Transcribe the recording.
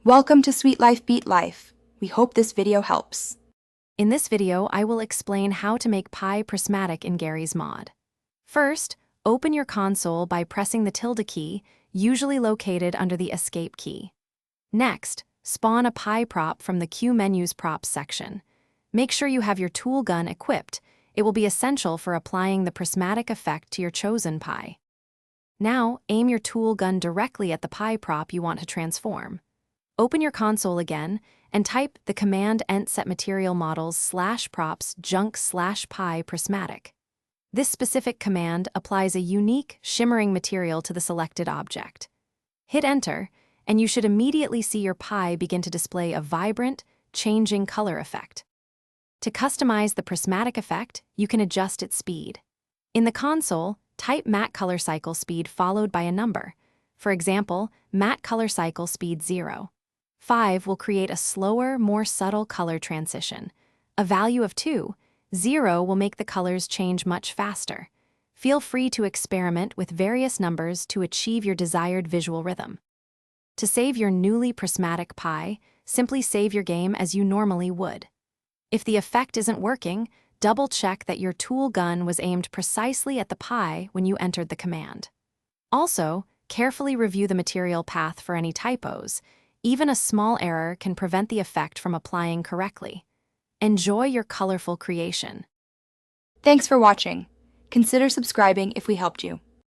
Welcome to Sweet Life Beat Life. We hope this video helps. In this video, I will explain how to make Pi Prismatic in Gary's mod. First, open your console by pressing the tilde key, usually located under the escape key. Next, spawn a Pi prop from the Q menu's props section. Make sure you have your tool gun equipped. It will be essential for applying the prismatic effect to your chosen Pi. Now, aim your tool gun directly at the Pi prop you want to transform. Open your console again and type the command ent set material models /props junk/pi prismatic. This specific command applies a unique, shimmering material to the selected object. Hit enter, and you should immediately see your Pi begin to display a vibrant, changing color effect. To customize the prismatic effect, you can adjust its speed. In the console, type matte color cycle speed followed by a number. For example, matte color cycle speed 0. 5 will create a slower, more subtle color transition. A value of 2, 0 will make the colors change much faster. Feel free to experiment with various numbers to achieve your desired visual rhythm. To save your newly prismatic Pi, simply save your game as you normally would. If the effect isn't working, double-check that your tool gun was aimed precisely at the Pi when you entered the command. Also, carefully review the material path for any typos. Even a small error can prevent the effect from applying correctly. Enjoy your colorful creation. Thanks for watching. Consider subscribing if we helped you.